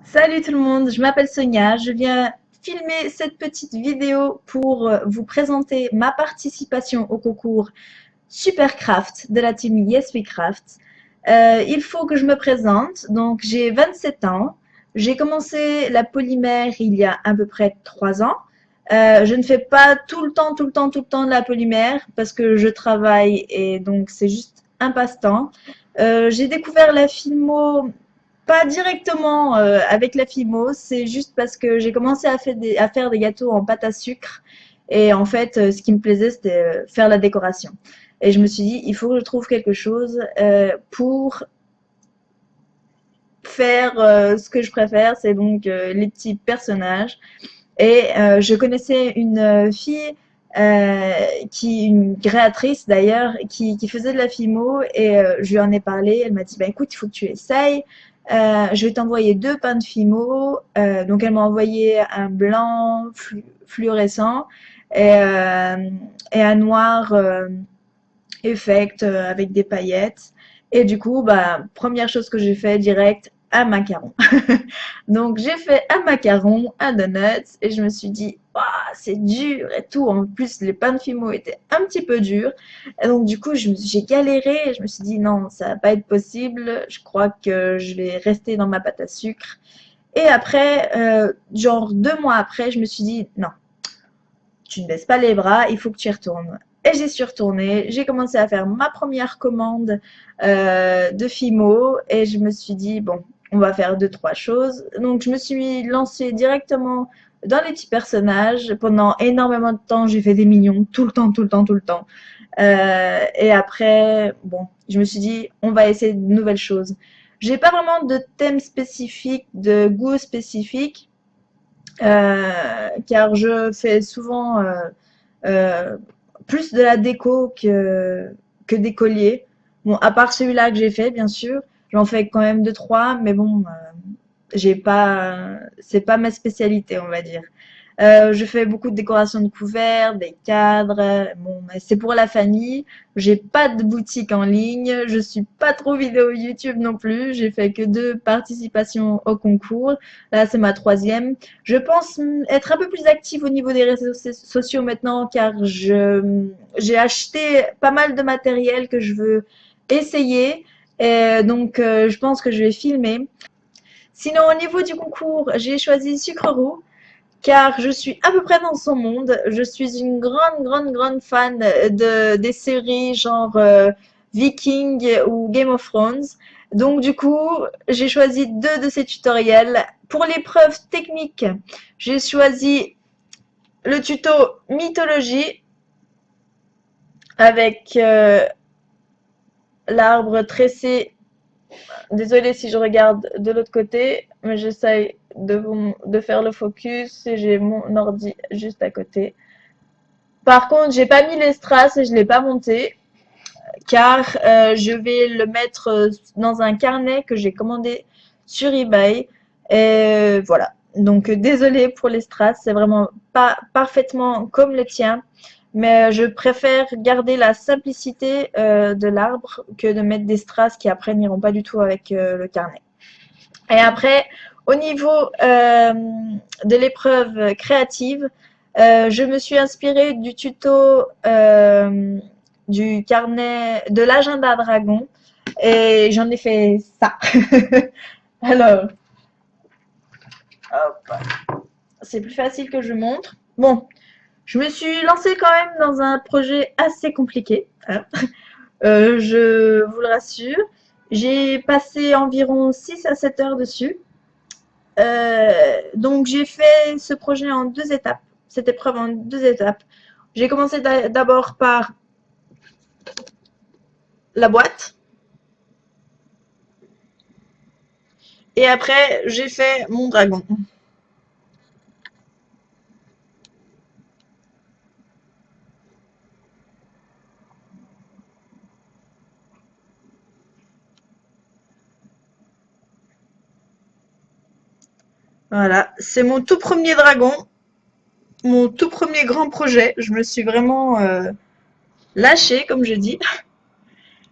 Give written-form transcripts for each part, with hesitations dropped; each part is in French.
Salut tout le monde, je m'appelle Sonia, je viens filmer cette petite vidéo pour vous présenter ma participation au concours Supercraft de la team Yes We Craft. Il faut que je me présente, donc j'ai 27 ans, j'ai commencé la polymère il y a à peu près 3 ans. Je ne fais pas tout le temps de la polymère parce que je travaille et donc c'est juste un passe-temps. J'ai découvert la filmo pas directement avec la Fimo, c'est juste parce que j'ai commencé à faire des gâteaux en pâte à sucre. Et en fait, ce qui me plaisait, c'était faire la décoration. Et je me suis dit, il faut que je trouve quelque chose pour faire ce que je préfère, c'est donc les petits personnages. Et je connaissais une fille, une créatrice d'ailleurs, qui faisait de la Fimo et je lui en ai parlé. Elle m'a dit, bah, écoute, il faut que tu essayes. Je vais t'envoyer 2 pains de Fimo. Donc elle m'a envoyé un blanc fluorescent et un noir effect avec des paillettes. Et du coup, bah, première chose que j'ai fait direct, un macaron. Donc j'ai fait un macaron, un donut, et je me suis dit, ah, c'est dur et tout. En plus, les pains de fimo étaient un petit peu durs. Et donc du coup, j'ai galéré. Et je me suis dit, non, ça va pas être possible. Je crois que je vais rester dans ma pâte à sucre. Et après, genre 2 mois après, je me suis dit, non, tu ne baisses pas les bras, il faut que tu y retournes. Et j'y suis retournée, j'ai commencé à faire ma première commande de Fimo et je me suis dit, bon, on va faire 2, 3 choses. Donc je me suis lancée directement dans les petits personnages. Pendant énormément de temps, j'ai fait des mignons, tout le temps. Et après, bon, je me suis dit, on va essayer de nouvelles choses. J'ai pas vraiment de thème spécifique, de goût spécifique, car je fais souvent euh, plus de la déco que des colliers. Bon, à part celui-là que j'ai fait, bien sûr, j'en fais quand même 2, 3, mais bon, j'ai pas, c'est pas ma spécialité, on va dire. Je fais beaucoup de décorations de couverts, des cadres. Bon, mais c'est pour la famille. J'ai pas de boutique en ligne. Je suis pas trop vidéo YouTube non plus. J'ai fait que 2 participations au concours. Là, c'est ma troisième. Je pense être un peu plus active au niveau des réseaux sociaux maintenant car j'ai acheté pas mal de matériel que je veux essayer. Et donc, je pense que je vais filmer. Sinon, au niveau du concours, j'ai choisi Sucre Roux car je suis à peu près dans son monde. Je suis une grande fan des séries genre Viking ou Game of Thrones. Donc du coup, j'ai choisi 2 de ces tutoriels. Pour l'épreuve technique, j'ai choisi le tuto mythologie avec l'arbre tressé. Désolée si je regarde de l'autre côté, mais j'essaye de faire le focus et j'ai mon ordi juste à côté. Par contre, j'ai pas mis les strass et je l'ai pas monté car je vais le mettre dans un carnet que j'ai commandé sur eBay. Et voilà. Donc désolée pour les strass, c'est vraiment pas parfaitement comme le tien, mais je préfère garder la simplicité de l'arbre que de mettre des strass qui après n'iront pas du tout avec le carnet. Et après, au niveau de l'épreuve créative, je me suis inspirée du tuto du carnet de l'agenda dragon et j'en ai fait ça. Alors, hop, c'est plus facile que je montre. Bon, je me suis lancée quand même dans un projet assez compliqué, hein. Je vous le rassure. J'ai passé environ 6 à 7 heures dessus. Donc j'ai fait ce projet en 2 étapes, cette épreuve en 2 étapes. J'ai commencé d'abord par la boîte et après j'ai fait mon dragon. Voilà, c'est mon tout premier dragon, mon tout premier grand projet. Je me suis vraiment lâchée, comme je dis.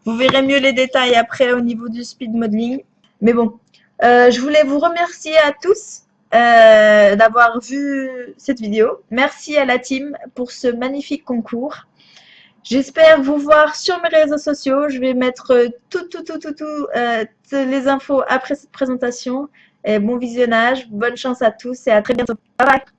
Vous verrez mieux les détails après au niveau du speed modeling. Mais bon, Je voulais vous remercier à tous d'avoir vu cette vidéo. Merci à la team pour ce magnifique concours. J'espère vous voir sur mes réseaux sociaux. Je vais mettre toutes les infos après cette présentation. Et bon visionnage, bonne chance à tous et à très bientôt. Bye bye.